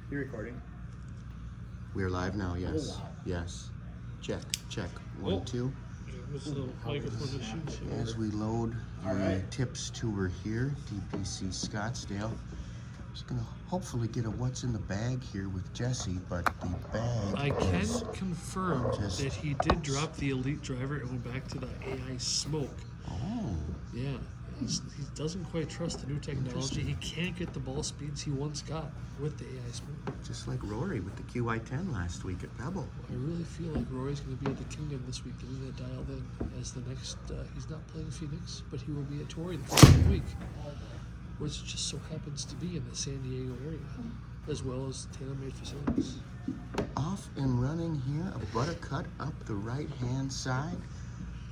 You're recording. We're live now, yes. Oh, wow. Yes. Check, check. One, two. As we load the tips tour here, DPC Scottsdale. Just gonna hopefully get a what's in the bag here with Jesse, but the bag I can confirm just- that he did drop the elite driver and went back to the AI smoke. Oh, Yeah, he doesn't quite trust the new technology. He can't get the ball speeds he once got with the AI smoke. just like Rory with the QI10 last week at Pebble. I really feel like Rory's going to be at the Kingdom this week, getting that dialed in as the next. He's not playing Phoenix, but he will be at Torrey the following week, which just so happens to be in the San Diego area, as well as tailor-made facilities. Off and running here, a buttercut up the right-hand side.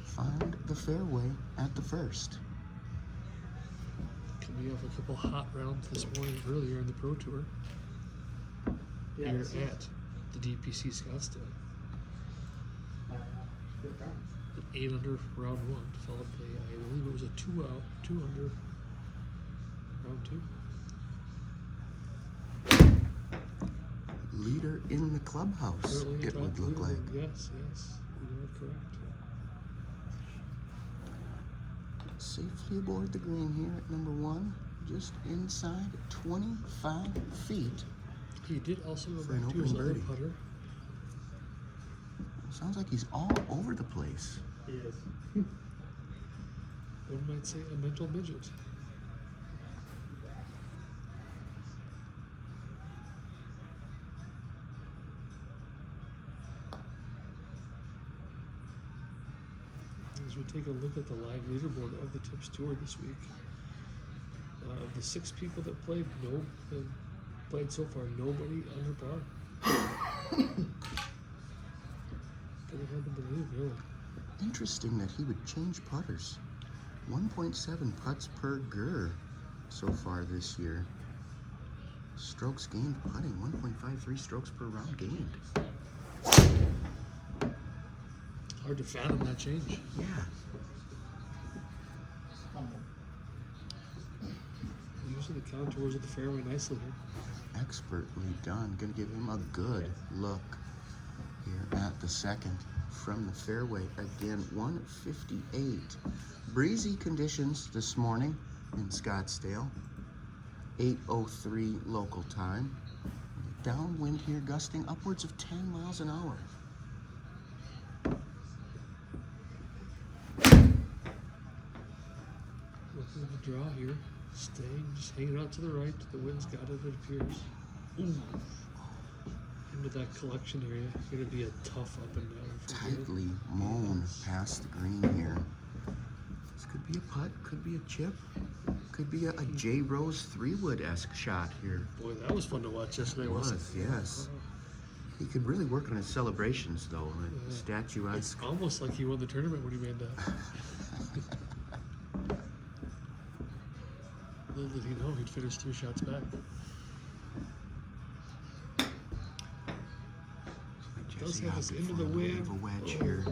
Find the fairway at the first. Coming off a couple hot rounds this morning earlier in the Pro Tour. Yeah, Here at the DPC Scottsdale. An 8 under round 1, followed by I believe it was a 2 under round 2. Leader in the clubhouse, Currently it top would look leader. like. Yes, you are correct. Safely aboard the green here at number 1, just inside 25 feet. He did also go For an back to his opening other birdie. putter. Sounds like he's all over the place. He is. One might say a mental midget. As we take a look at the live leaderboard of the Tips Tour this week, of the 6 people that played, played so far, nobody under par. Gonna have to believe, really. Interesting that he would change putters. 1.7 putts per gur so far this year. Strokes gained putting, 1.53 strokes per round gained. Hard to fathom that change. Yeah. Using the contours of the fairway nicely here. Expertly done. Gonna give him a good look here at the second from the fairway. Again, 158. Breezy conditions this morning in Scottsdale. 8:03 local time. Downwind here gusting upwards of 10 miles an hour. Looking at the draw here. Staying, just hanging out to the right. The wind's got it, it appears. Ooh. Into that collection area. Going to be a tough up and down. from here. Tightly mown past the green here. This could be a putt, could be a chip, could be a J. Rose 3-wood-esque shot here. Boy, that was fun to watch yesterday, It wasn't was, it? yes. He could really work on his celebrations, though. Yeah. Statuesque. Almost like he won the tournament when he made that. Little did he know he'd finish 3 shots back. Does Jesse have us out into for the a little bit wind. of a wedge here.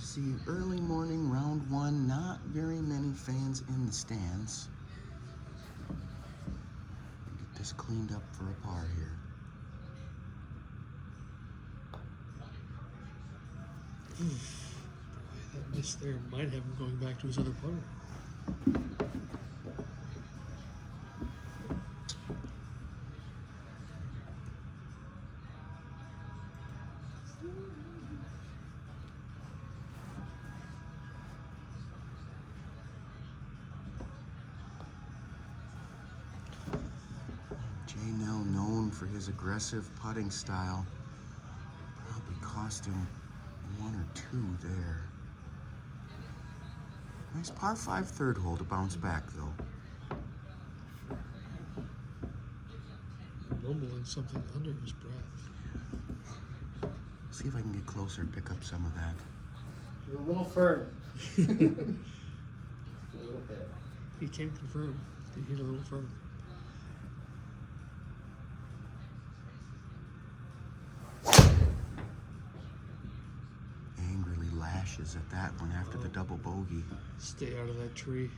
See, early morning, round 1, not very many fans in the stands. Get this cleaned up for a par here. That miss there might have him going back to his other putter. J. Nell, known for his aggressive putting style, probably cost him 1 or 2 there. Nice par 5 third hole to bounce back, though. Mumbling something under his breath. See if I can get closer and pick up some of that. You're a little firm. A little bit. He can confirm. He hit a little firm. bushes at that one after the double bogey. Stay out of that tree.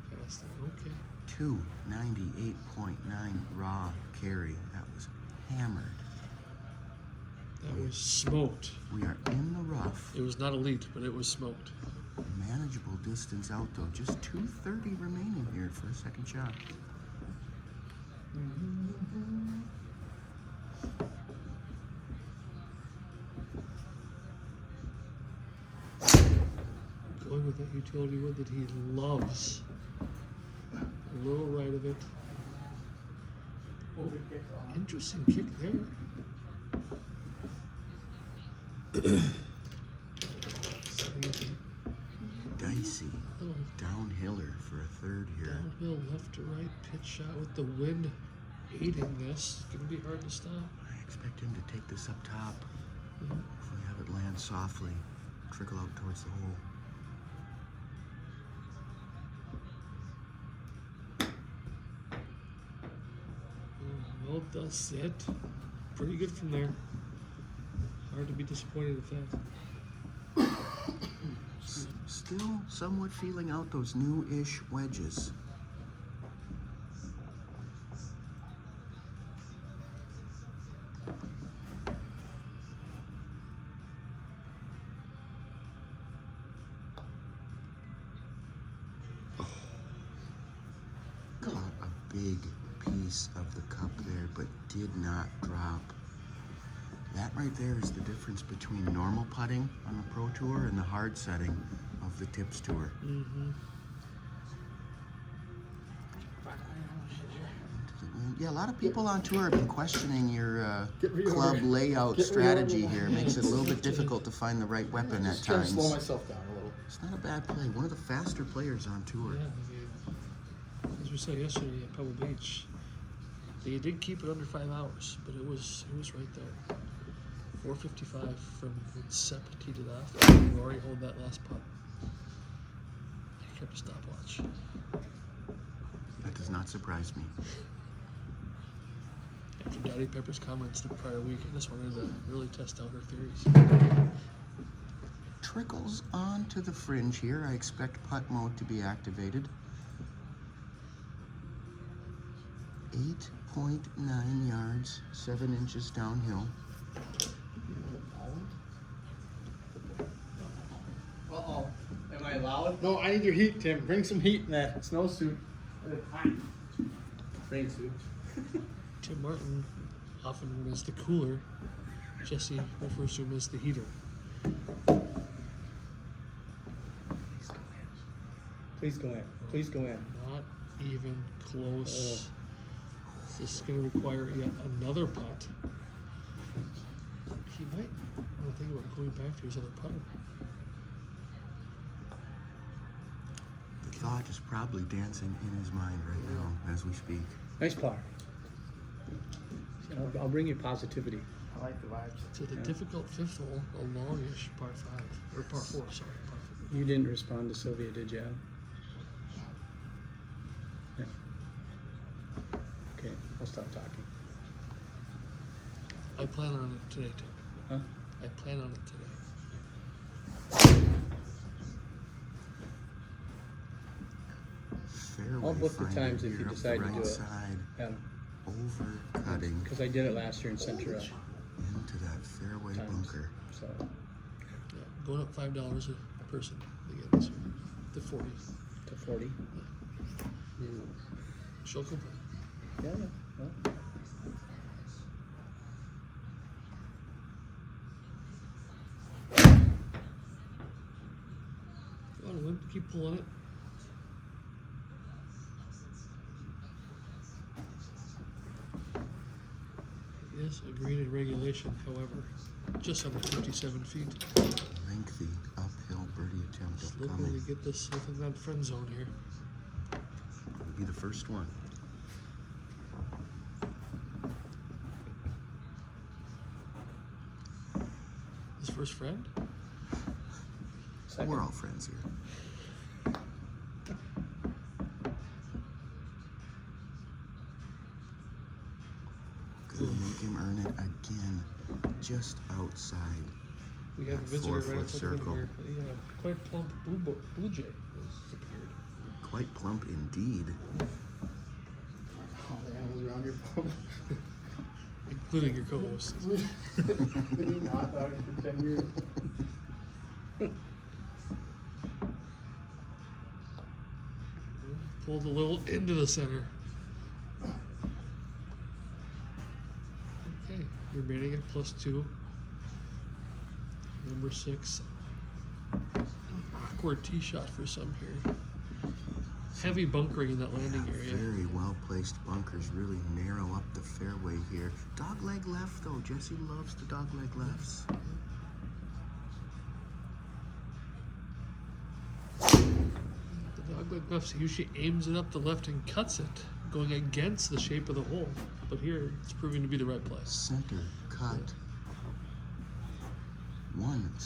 Get past that. Okay. 298.9 raw carry. That was hammered. That was smoked. We are in the rough. It was not elite, but it was smoked. Manageable distance out though. Just 230 remaining here for a second shot. Going with that utility wood that he loves. A little right of it. Interesting kick there. Dicey. Little Downhiller for a third here. downhill left to right pitch shot with the wind aiding this. It's gonna be hard to stop. I expect him to take this up top. If we have it land softly, trickle out towards the hole. Well, that's it. Pretty good from there. Hard to be disappointed with that. Still somewhat feeling out those new-ish wedges. Caught a big piece of the cup there, but did not drop. That right there is the difference between normal putting on the Pro Tour and the hard setting of the Tips Tour. Yeah, a lot of people on tour have been questioning your club layout strategy here. Makes it a little bit difficult to find the right weapon at Just trying to times. slow myself down a little. It's not a bad play. One of the faster players on tour. Yeah, I mean, as we said yesterday at Pebble Beach, they did keep it under 5 hours, but it was right there. 4:55 from when Sepp teed it off. Rory hold that last putt. He kept a stopwatch. That does not surprise me. After Dottie Pepper's comments the prior week, I just wanted to really test out her theories. Trickles on to the fringe here. I expect putt mode to be activated. 8.9 yards, 7 inches downhill. Uh-oh. Am I allowed? No, I need your heat, Tim. Bring some heat in that snowsuit. Rain suit. Tim Martin, often known as the cooler, Jesse refers to him as the heater. Please go in. Please go in. Not even close. This is going to require yet another putt. He might want to think about going back to his other putter. The thought is probably dancing in his mind right now as we speak. Nice par. I'll bring you positivity. I like the vibes. So the difficult fifth hole, a longish par 5, or par 4, sorry, par 4. You didn't respond to Sylvia, did you? Yeah. Okay, I'll stop talking. I plan on it today, Tim. Huh? I plan on it today. Fairway I'll book the finder times if here you up the decide to right do it. side, Adam, overcutting because I did it last year and sent her up. into that fairway Times. bunker. So, Yeah, going up $5 a person again this year to 40. to 40. She'll complain. Yeah, yeah. Well, Go on, Lynn, keep pulling it. It is agreed in regulation, however, just under 57 feet. Lengthy uphill birdie attempt Just looking to upcoming. get this within that friend zone here. Will be the first one. His first friend? second. We're all friends here. Gonna make him earn it again, just outside. We have a That visitor right 4-foot outside the circle. here. Yeah, quite plump blue jay has appeared. Quite plump indeed. All the animals around your phone. Including your co-host. Including hot dogs for 10 years. Pulled a little into the center. Okay, remaining at +2. Number 6. Awkward tee shot for some here. Heavy bunkering in that landing area. Very well placed bunkers really narrow up the fairway here. Dog leg left though. Jesse loves the dog leg lefts. The dogleg left usually aims it up the left and cuts it, going against the shape of the hole. But here, it's proving to be the right place. Center cut.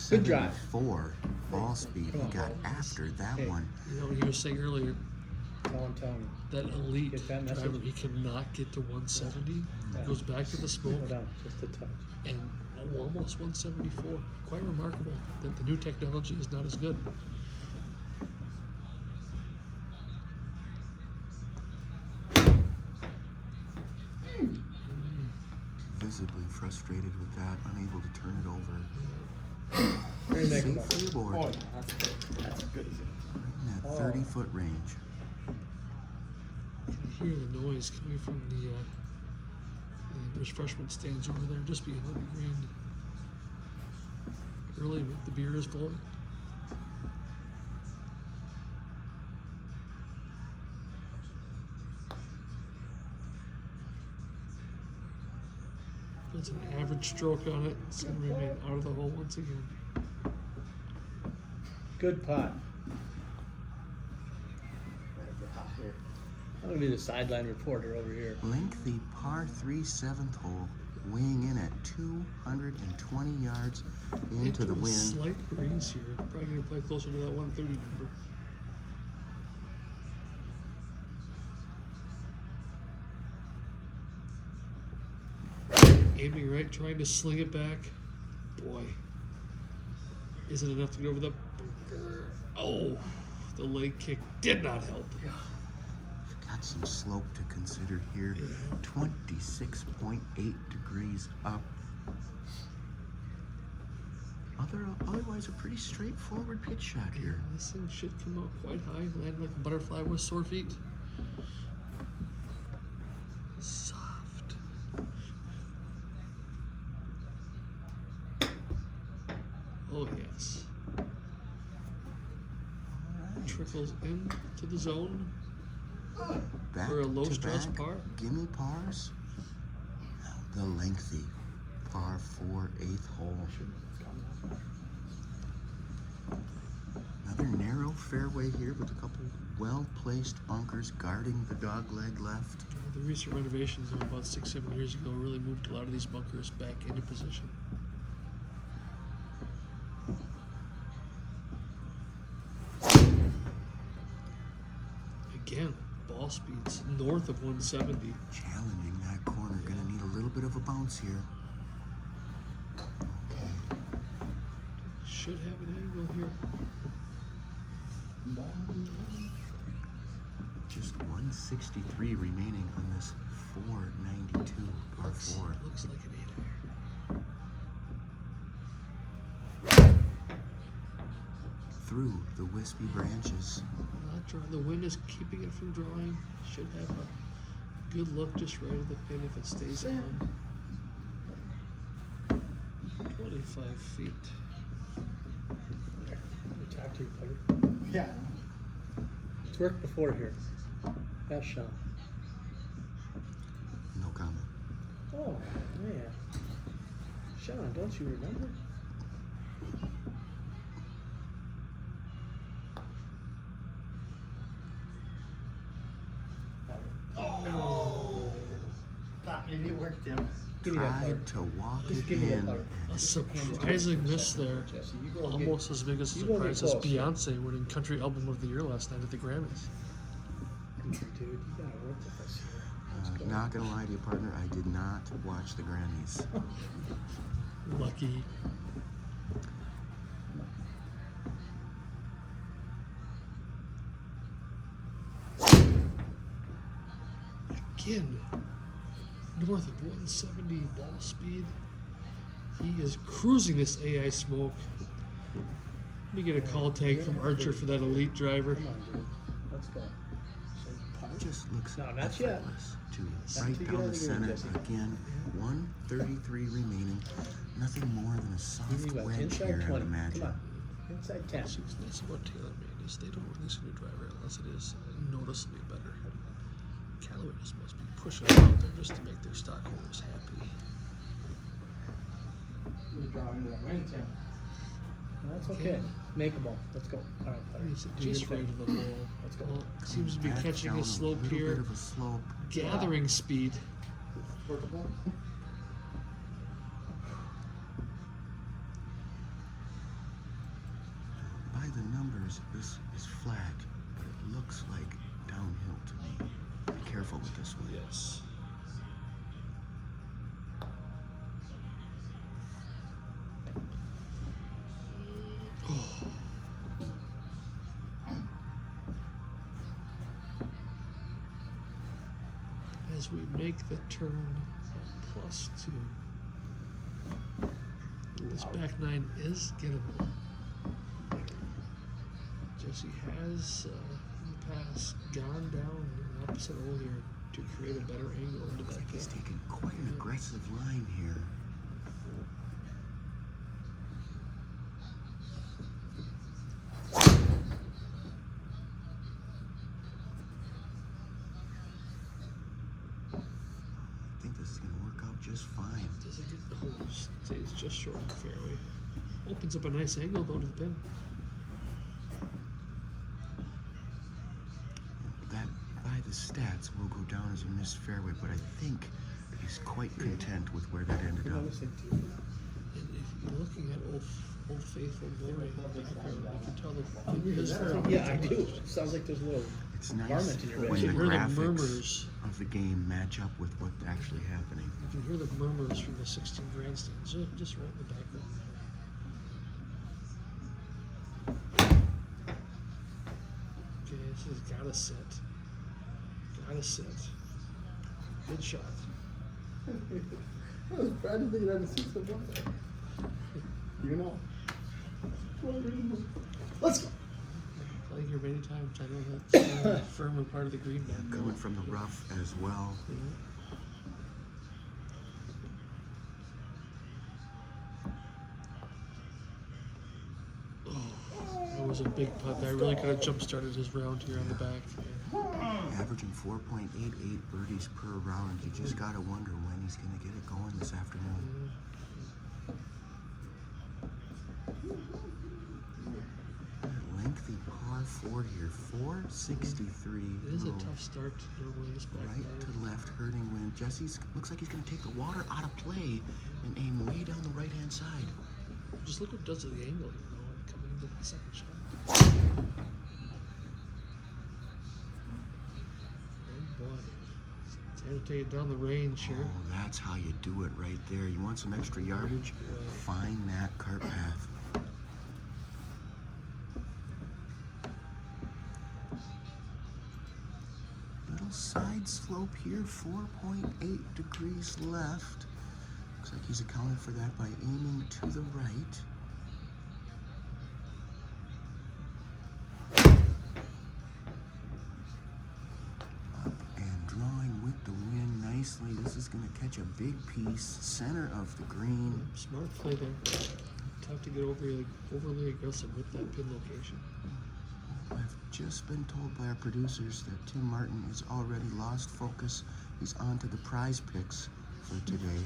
Good drive. 174 ball speed. Come He on, got ball. after that Hey. one. You know, he was saying earlier, Tell him. that elite Get that message? driver, he cannot get to 170. Yeah. Goes back to the smoke. Slow down, just a touch. And almost 174. Quite remarkable that the new technology is not as good. Visibly frustrated with that, unable to turn it over. Very Safe next for the board. Oh, yeah, that's good. That's good. In that Oh. 30-foot range. You can hear the noise coming from the refreshment stands over there, just behind the green. Early, but the beer is flowing. That's an average stroke on it. It's going to remain out of the hole once again. Good putt. I'm gonna be the sideline reporter over here. Lengthy par 3 7th hole, weighing in at 220 yards into the a wind. Slight breeze here. Probably going to play closer to that 130 number. Aiming right, trying to sling it back. Boy, isn't enough to get over the bunker. Oh, the leg kick did not help. Got some slope to consider here. 26.8 degrees up. Otherwise a pretty straightforward pitch shot here. This thing should come out quite high, land like a butterfly with sore feet. Soft. Oh yes. Trickles into the zone Back for a low to stress back, par. gimme pars. The lengthy par 4 8th hole. Another narrow fairway here with a couple well-placed bunkers guarding the dog leg left. The recent renovations of about 6-7 years ago really moved a lot of these bunkers back into position. Again, ball speeds north of 170. Challenging that corner. Gonna need a little bit of a bounce here. Okay. Should have an angle here. Just 163 remaining on this 492 par 4. Looks like an 8-iron. Through the wispy branches. Not drawing. The wind is keeping it from drawing. Should have a good look just right at the pin if it stays on. 25 feet. Talk to you, buddy. Yeah. It's worked before here. That's Sean. No comment. Oh, man. Sean, don't you remember? Oh! Thought maybe it worked, Tim. Give me that Tried card. to walk Just it give me that in. card. A surprising miss there. Jesse, you go Almost as big as a you go get surprise as close. Beyonce winning Country Album of the Year last night at the Grammys. Dude, you gotta work with us here. Not gonna lie to you, partner, I did not watch the Grammys. Lucky. again, north of 170 ball speed. He is cruising this AI smoke. Let me get a call tag from Archer for that elite driver. Come on, dude. Let's go. Just looks No, not yet. effortless to Not right till you down get the on the green, center Jesse. again. 133 remaining. Nothing more than a soft You need what? wedge Inside here, I 20. would imagine. Come on. Inside 10. See, what's nice about TaylorMade is they don't release a new driver unless it is noticeably better. Callaway just must be pushing it out there just to make their stockholders happy. You're drawing the rain, Tim. That's okay. Makeable. Let's go. All right, buddy. He's Do your just right thing. of the ball. Let's go. Well, seems to be Back catching down a slope little here. bit of a slope. Gathering speed. Workable. By the numbers, this is flat, but it looks like downhill to me. Be careful with this one. Yes. As we make the turn +2. This back nine is gettable. Jesse has in the past gone down an opposite hole here to create a better angle into Looks that like he's game. taking quite an aggressive line here. I think this is going to work out just fine. Does it get the hole? Stays just short of the fairway. Opens up a nice angle though to the pin. That, by the stats, will go down as a missed fairway, but I think he's quite content with where that ended up. And if you're looking at Old Faithful glory in the background, you can tell the Yeah, I do. Sounds like there's a little. It's nice Varmint in your when bed. the You hear the graphics murmurs. of the game match up with what's actually happening. You can hear the murmurs from the 16 grandstands just right in the background. Okay, this has gotta sit. Gotta sit. Good shot. I was proud to think that the seats have won there. You know. Let's go. Playing here many times, I know that's a firmer part of the green back. Coming from the rough as well. That was a big putt. That really could have jump-started his round here on the back. Averaging 4.88 birdies per round. You just gotta wonder when he's gonna get it going this afternoon. Lengthy par 4 here, 463. It is a Little tough start normally this back right nine. to left hurting wind. Jesse's looks like he's gonna take the water out of play and aim way down the right-hand side. Just look what it does to the angle here, though, coming into the second shot. Oh boy. It's time to take it down the range here. Oh, that's how you do it right there. You want some extra yardage? Find that cart path. Little side slope here, 4.8 degrees left. Looks like he's accounted for that by aiming to the right. Up and drawing with the wind nicely. This is going to catch a big piece, center of the green. Smart play there. Tough to get overly aggressive with that pin location. I've just been told by our producers that Tim Martin has already lost focus. He's on to the prize picks for today.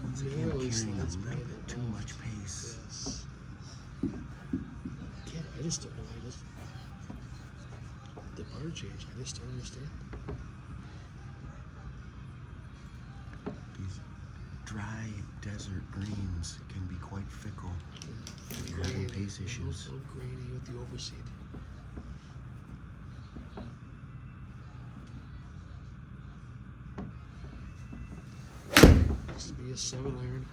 Once again, Barely carrying a slides by little the bit too ball. much pace. Yes. Again, I just don't know. The putter change, I just don't understand. These dry desert greens can be quite fickle if you're having pace issues. So grainy with the overseed. be a 7-iron.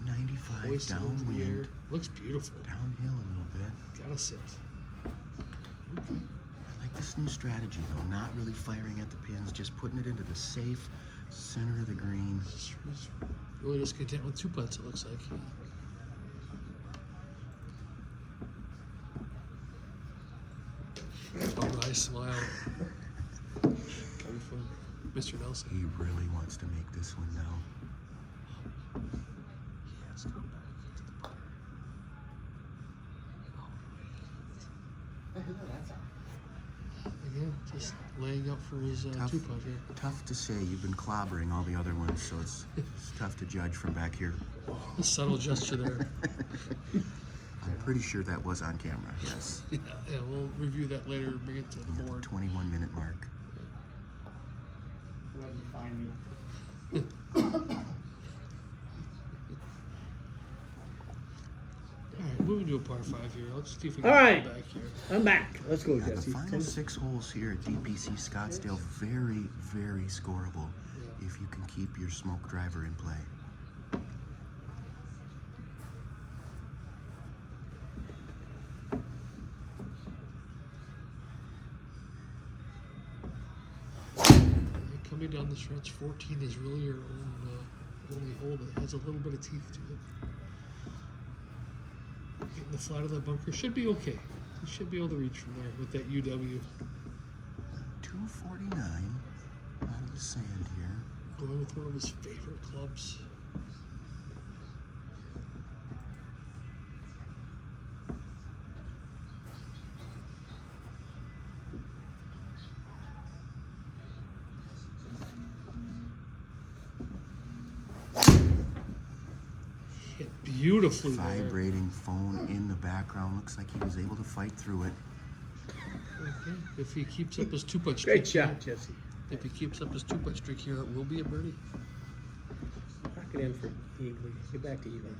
195 Hoisted into the air. downwind. Looks beautiful. Downhill a little bit. Gotta sit. I like this new strategy though, not really firing at the pins, just putting it into the safe center of the green. He's really just content with 2 putts, it looks like. A wry smile coming from Mr. Nelson. He really wants to make this one now. Let's go back to the putt. Again, just laying up for his 2-putt here. Tough to say. You've been clobbering all the other ones, so it's tough to judge from back here. A subtle gesture there. I'm pretty sure that was on camera, yes. Yeah, we'll review that later and bring it to the board. 21-minute mark. Where'd you find me? All right, moving to a par 5 here. Let's see if we can All get right. back here. I'm back. Let's go, Yeah, the Jesse. final 6 holes here at DPC Scottsdale, very, very scoreable if you can keep your smoke driver in play. Coming down the stretch, 14 is really your only hole that has a little bit of teeth to it. Getting the flat of the bunker should be okay. You should be able to reach from there with that UW. 249 out of the sand here. Going with one of his favorite clubs. Hit beautifully there. Vibrating phone in the background. Looks like he was able to fight through it. Okay. If he keeps up his 2-putt streak, Great shot, Jesse. If he keeps up his 2-putt streak here, it will be a birdie. Knock it in for Eagley. Get back to even.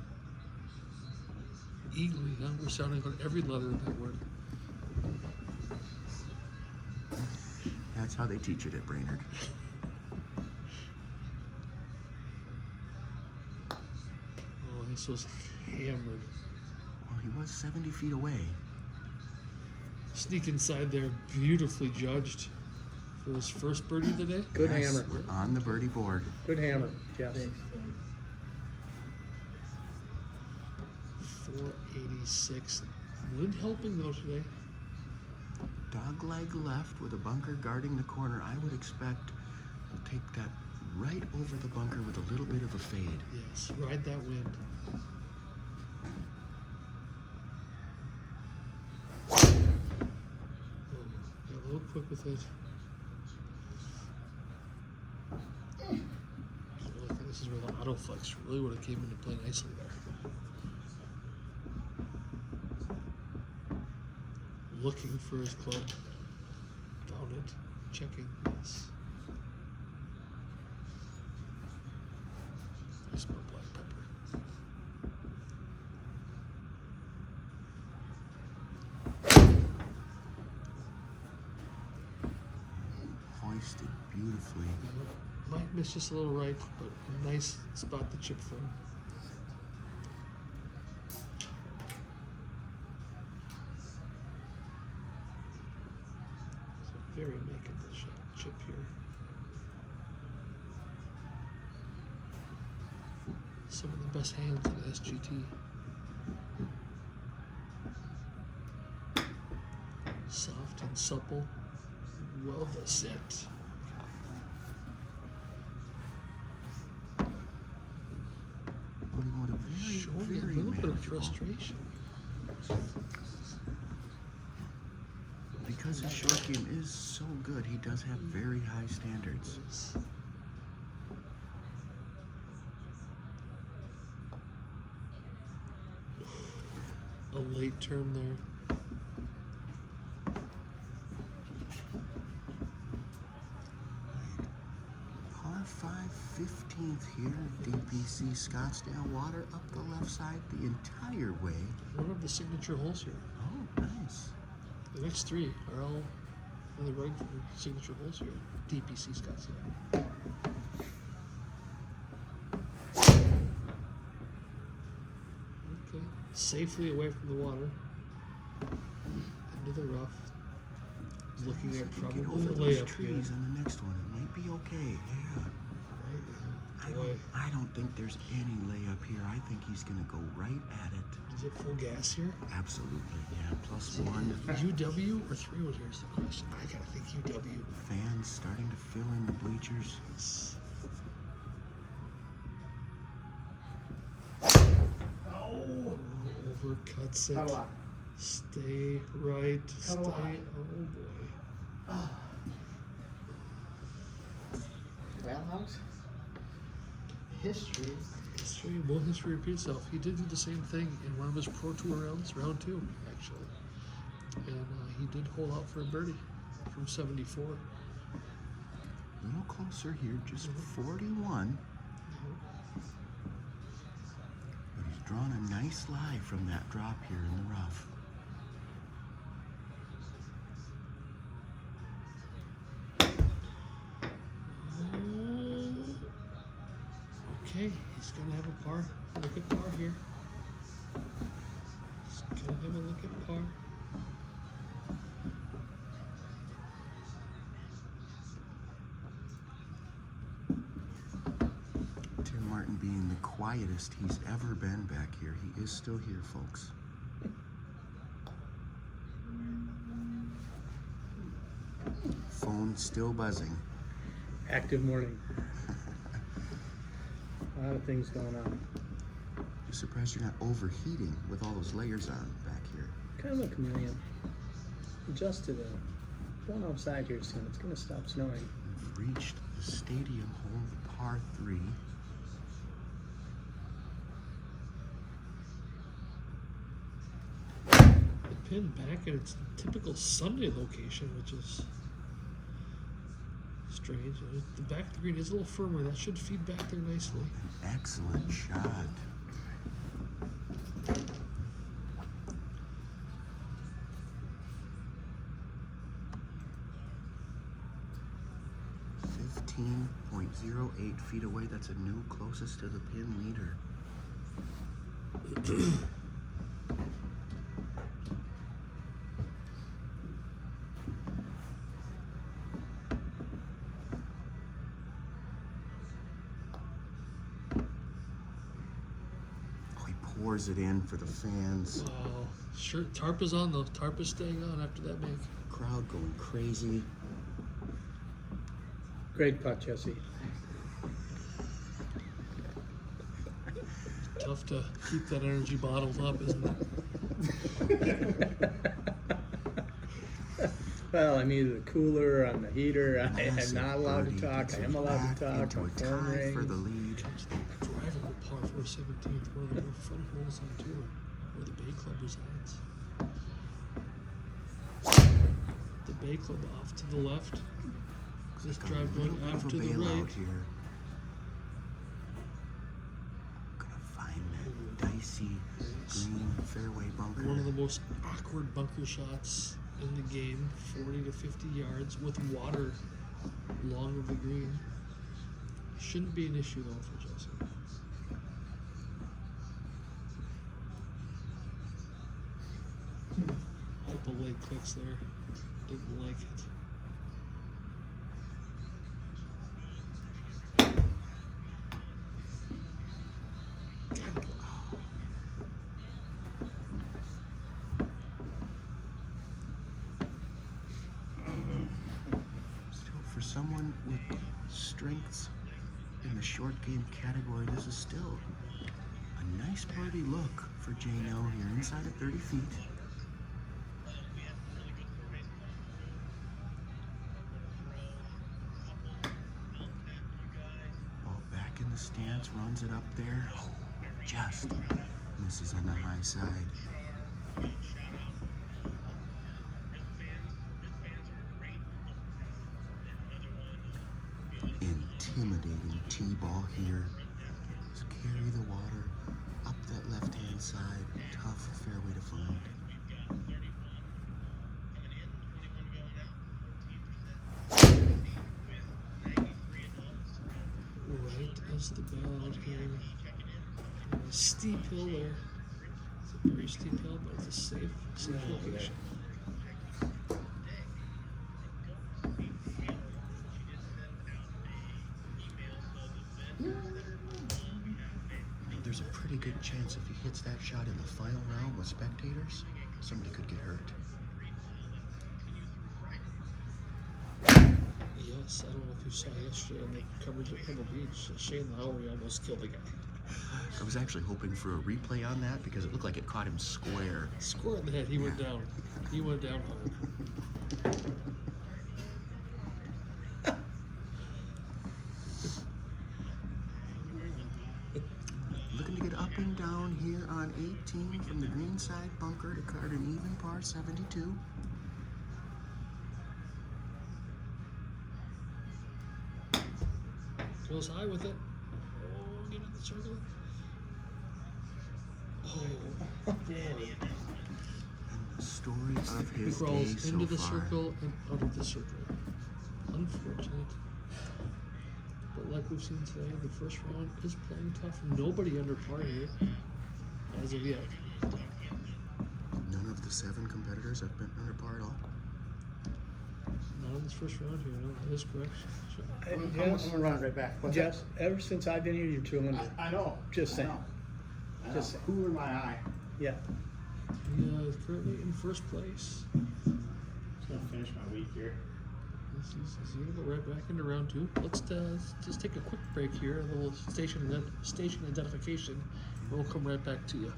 Eagerly, huh? We're sounding on every letter of that word. That's how they teach it at Brainerd. Oh, this was hammered. Well, he was 70 feet away. Sneak inside there, beautifully judged for his first birdie of the day. Good Yes, hammer. we're on the birdie board. Good hammer, Jeff. 486. Wind helping though today. Dog leg left with a bunker guarding the corner. I would expect to take that right over the bunker with a little bit of a fade. Yes, ride that wind. Got a little quick with it. I really think this is where the auto flex really would have came into play nicely there. Looking for his club. Found it. Checking. Yes. I smell black pepper. Hoisted beautifully. Might miss just a little right, but a nice spot to chip from. So very naked the shot chip here. Some of the best hands in SGT. Soft and supple. Well set. Putting out a very, Showing a very little bit of manageable. frustration. Because his short game is so good, he does have very high standards. Yes. A late turn there. Par 5, 15th here, DPC Scottsdale. Water up the left side the entire way. One of the signature holes here. Oh, nice. The next 3 are all in the right for signature holes here. DPC Scottsdale. safely away from the water. Into the rough. He's looking at Get probably over a those layup trees here. on the next one. It might be okay. Yeah. Boy, I don't think there's any layup here. I think he's going to go right at it. is it full gas here? Absolutely, yeah. +1. UW or 3-wood? Here's the question. I gotta think UW. Fans starting to fill in the bleachers. Oh, overcuts it. Cut a lot. Stay right. Stay. a lot. Oh boy. Well, House, history. History will history repeat itself. He did do the same thing in one of his Pro Tour rounds, round 2, actually, and he did hold out for a birdie from 74. A little closer here, just 41. But he's drawn a nice lie from that drop here in the rough. Okay, he's gonna have a par. Look at par here. He's gonna have a look at par. Tim Martin being the quietest he's ever been back here. He is still here, folks. Phone still buzzing. Active morning. A lot of things going on. Just surprised you're not overheating with all those layers on back here. Kind of a chameleon. Adjusted it. Going outside here soon. It's going to stop snowing. We've reached the stadium hole, the par 3. The pin back at its typical Sunday location, which is strange. The back of the green is a little firmer. That should feed back there nicely. An excellent shot. .08 feet away. That's a new closest to the pin leader. Oh, he pours it in for the fans. Wow. Sure, tarp is on though. Tarp is staying on after that make. Crowd going crazy. Great putt, Jesse. Tough to keep that energy bottled up, isn't it? Well, I'm either the cooler, I'm the heater. I am Massive not allowed birdie to talk. gets I am it allowed back to talk. into My a phone tie for the rings. lead. Driving a par 4 17th, one of the more fun holes on tour, where the Bay Club resides. The Bay Club off to the left. This Got a drive little going bit off of to a the bailout right. here. Gonna find that dicey green fairway bunker. One of the most awkward bunker shots in the game, 40 to 50 yards with water along of the green. Shouldn't be an issue though for Jesse. Couple late clicks there. Didn't like it. Still, for someone with strengths in the short game category, this is still a nice birdie look for J-No here inside at 30 feet. Ball back in the stance, runs it up there. Oh, just misses on the high side. Intimidating T-ball here. Just carry the water up that left-hand side. Tough fairway to find. Right as the ball out here. A steep hill there. Very steep hill, but it's a safe location. There's a pretty good chance if he hits that shot in the final round with spectators, somebody could get hurt. Yes, I don't know if you saw yesterday on the coverage at Pebble Beach, Shane Lowry almost killed a guy. I was actually hoping for a replay on that because it looked like it caught him square. Square in the head, he went down. He went down hard. Looking to get up and down here on 18 from the green side bunker to card an even par 72. Goes high with it. Oh, get in the circle. Oh, Danny. The story of He his day crawls so into the far. circle and out of the circle. Unfortunate. But like we've seen today, the first round is playing tough. Nobody under par here as of yet. None of the 7 competitors have been under par at all. Not in this first round here, no, that is correct. So, I'm gonna run it right back. What's Jess, ever since I've been here, you're 2 under. I know. Just saying. I know. Just saying. Cooler in my eye. Yeah. he is currently in first place. Just gonna finish my week here. He's gonna go right back into round 2. Let's just take a quick break here, a little station identification, and we'll come right back to you.